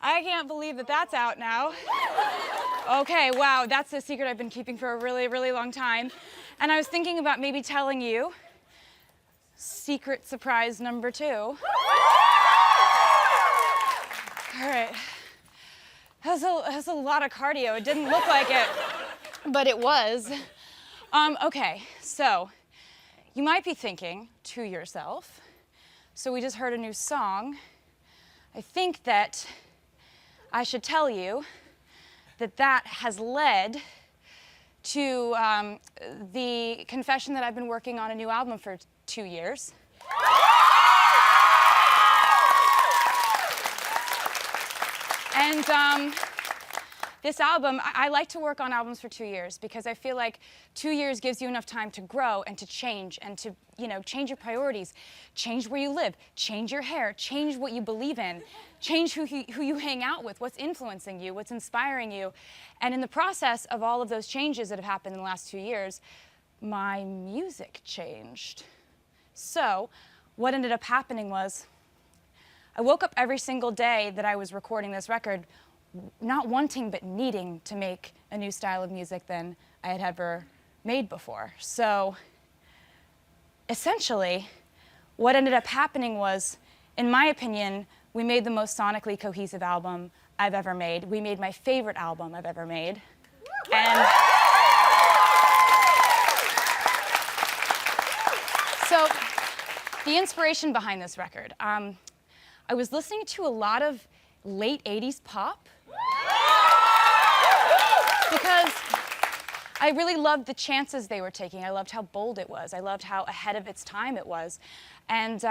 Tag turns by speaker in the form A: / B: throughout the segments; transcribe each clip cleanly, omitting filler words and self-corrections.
A: I can't believe that that's out now. Okay, wow, that's a secret I've been keeping for a really, really long time. And I was thinking about maybe telling you secret surprise number 2. All right. That's a lot of cardio. It didn't look like it, but it was. Okay, so you might be thinking to yourself, so we just heard a new song. I think that I should tell you that that has led to the confession that I've been working on a new album for 2 years. And this album, I like to work on albums for 2 years because I feel like 2 years gives you enough time to grow and to change and to, change your priorities, change where you live, change your hair, change what you believe in, change who you hang out with, what's influencing you, what's inspiring you. And in the process of all of those changes that have happened in the last 2 years, my music changed. So what ended up happening was I woke up every single day that I was recording this record not wanting but needing to make a new style of music than I had ever made before. So essentially, what ended up happening was, in my opinion, we made the most sonically cohesive album I've ever made. We made my favorite album I've ever made. And so the inspiration behind this record, I was listening to a lot of late 80s pop because I really loved the chances they were taking. I loved how bold it was. I loved how ahead of its time it was. And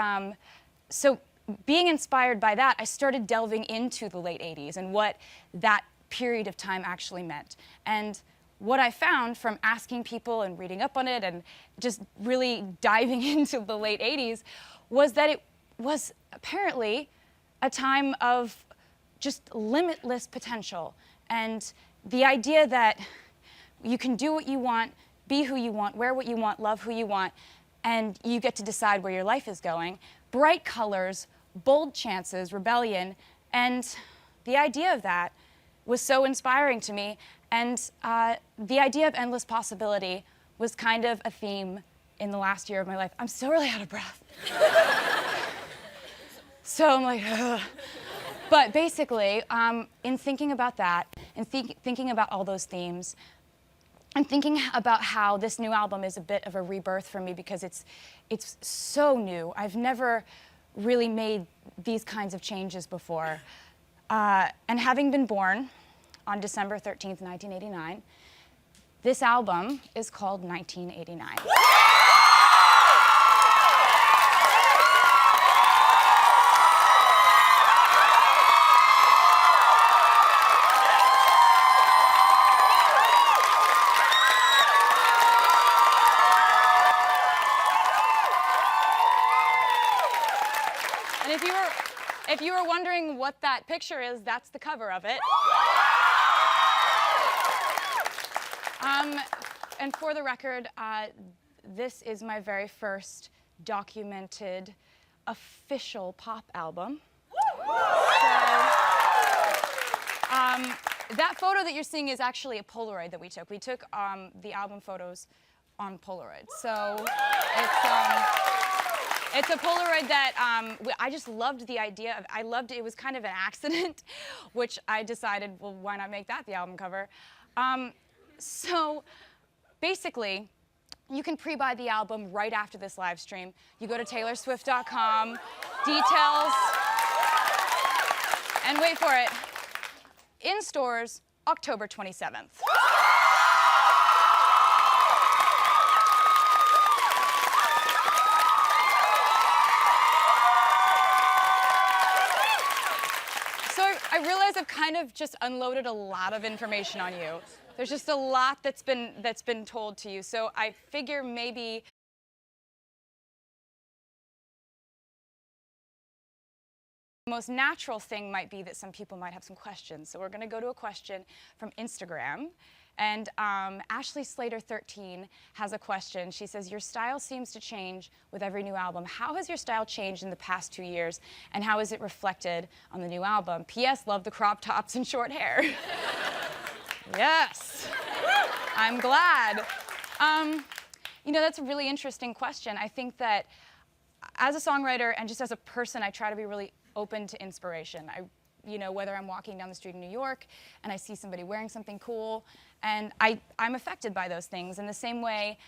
A: so being inspired by that, I started delving into the late 80s and what that period of time actually meant. And what I found from asking people and reading up on it and just really diving into the late 80s was that it was apparently a time of just limitless potential. And the idea that you can do what you want, be who you want, wear what you want, love who you want, and you get to decide where your life is going. Bright colors, bold chances, rebellion, and the idea of that was so inspiring to me. And the idea of endless possibility was kind of a theme in the last year of my life. I'm still really out of breath. So I'm like, ugh. But basically, in thinking about that, and thinking about all those themes, and thinking about how this new album is a bit of a rebirth for me because it's so new. I've never really made these kinds of changes before. And having been born on December 13th, 1989, this album is called 1989. And if you were wondering what that picture is, that's the cover of it. And for the record, this is my very first documented official pop album. That photo that you're seeing is actually a Polaroid that we took. We took the album photos on Polaroid. So it's a Polaroid that I just loved the idea of. I loved it. It was kind of an accident, which I decided, well, why not make that the album cover? So basically, you can pre-buy the album right after this live stream. You go to taylorswift.com, details, and wait for it, in stores, October 27th. I realize I've kind of just unloaded a lot of information on you. There's just a lot that's been told to you. So I figure maybe the most natural thing might be that some people might have some questions. So we're going to go to a question from Instagram. And Ashley Slater 13 has a question. She says, your style seems to change with every new album. How has your style changed in the past 2 years, and how is it reflected on the new album? P.S. Love the crop tops and short hair. Yes, I'm glad. You know, that's a really interesting question. I think that as a songwriter and just as a person, I try to be really open to inspiration. You know, whether I'm walking down the street in New York and I see somebody wearing something cool, and I'm affected by those things. In the same way,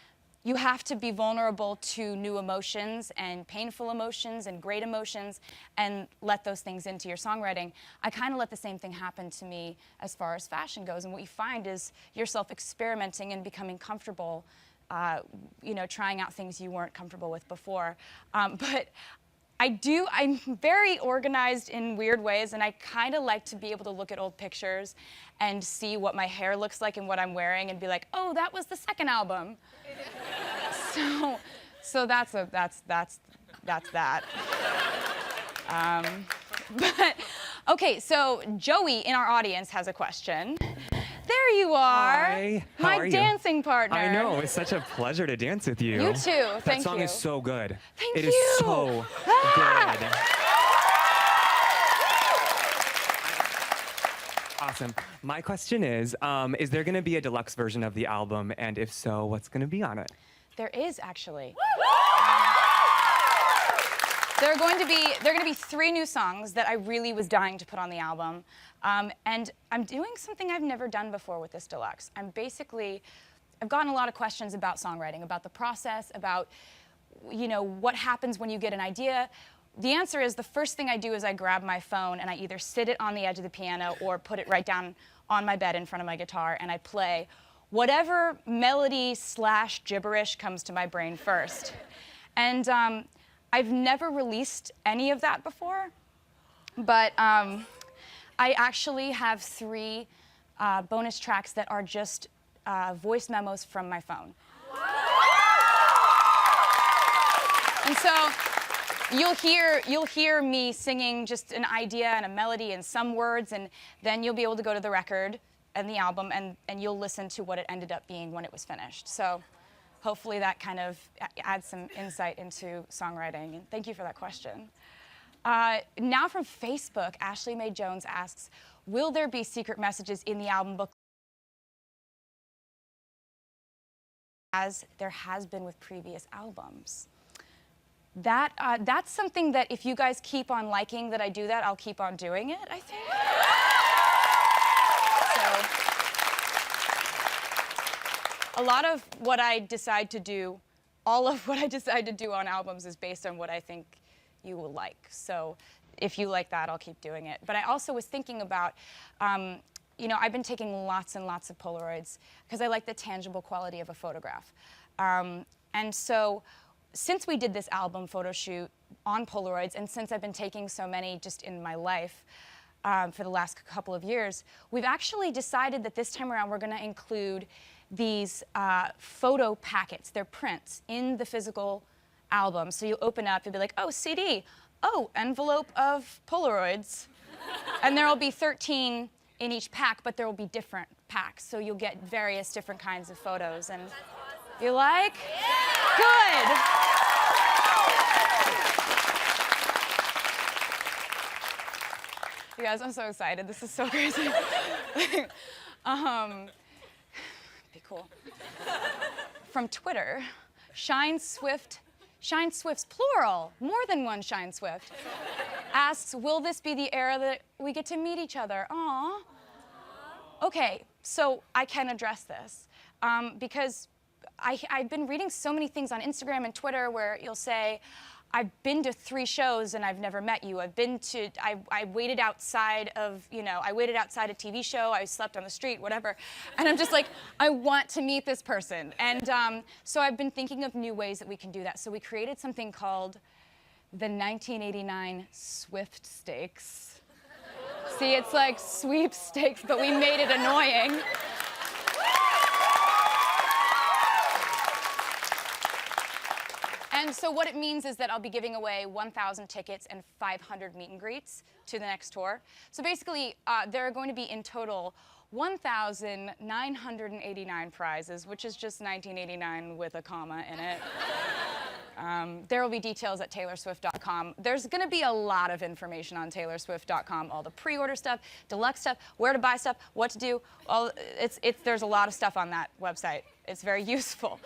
A: you have to be vulnerable to new emotions and painful emotions and great emotions and let those things into your songwriting. I kind of let the same thing happen to me as far as fashion goes. And what you find is yourself experimenting and becoming comfortable, you know, trying out things you weren't comfortable with before. But I'm very organized in weird ways, and I kind of like to be able to look at old pictures and see what my hair looks like and what I'm wearing and be like, oh, that was the second album. So that's that. But okay, so Joey in our audience has a question. There you are.
B: Hi. How are
A: my
B: you?
A: Dancing partner.
B: I know, it's such a pleasure to dance with you.
A: You too.
B: That
A: Thank
B: song
A: you.
B: is so good.
A: Thank
B: It
A: you.
B: is so good. Awesome. My question is there going to be a deluxe version of the album? And if so, what's going to be on it?
A: There is actually. There are going to be 3 new songs that I really was dying to put on the album. And I'm doing something I've never done before with this deluxe. I've gotten a lot of questions about songwriting, about the process, about, you know, what happens when you get an idea. The answer is the first thing I do is I grab my phone and I either sit it on the edge of the piano or put it right down on my bed in front of my guitar, and I play whatever melody / gibberish comes to my brain first. And I've never released any of that before, but I actually have 3 bonus tracks that are just voice memos from my phone. And so you'll hear me singing just an idea and a melody and some words, and then you'll be able to go to the record and the album, and you'll listen to what it ended up being when it was finished. So hopefully that kind of adds some insight into songwriting. And thank you for that question. Now from Facebook, Ashley Mae Jones asks, will there be secret messages in the album book as there has been with previous albums? That's something that if you guys keep on liking that I do that, I'll keep on doing it, I think. So, a lot of what I decide to do, all of what I decide to do on albums is based on what I think you will like. So if you like that, I'll keep doing it. But I also was thinking about, you know, I've been taking lots and lots of Polaroids because I like the tangible quality of a photograph. And so since we did this album photo shoot on Polaroids, and since I've been taking so many just in my life for the last couple of years, we've actually decided that this time around we're going to include these photo packets. They're prints in the physical album. So you'll open up, you'll be like, oh, CD. Oh, envelope of Polaroids. And there will be 13 in each pack, but there will be different packs. So you'll get various different kinds of photos. And you like? Yeah. Good. You guys, I'm so excited. This is so crazy. Be cool. From Twitter, Shine Swift's plural, more than one Shine Swift, asks, will this be the era that we get to meet each other? Aww. Okay, so I can address this because I've been reading so many things on Instagram and Twitter where you'll say, I've been to 3 shows and I've never met you. I waited outside of, you know, I waited outside a TV show, I slept on the street, whatever. And I'm just like, I want to meet this person. And so I've been thinking of new ways that we can do that. So we created something called the 1989 Swift Stakes. See, it's like sweepstakes, but we made it annoying. And so what it means is that I'll be giving away 1,000 tickets and 500 meet and greets to the next tour. So basically, there are going to be in total 1,989 prizes, which is just 1989 with a comma in it. There will be details at taylorswift.com. There's going to be a lot of information on taylorswift.com, all the pre-order stuff, deluxe stuff, where to buy stuff, what to do. There's a lot of stuff on that website. It's very useful.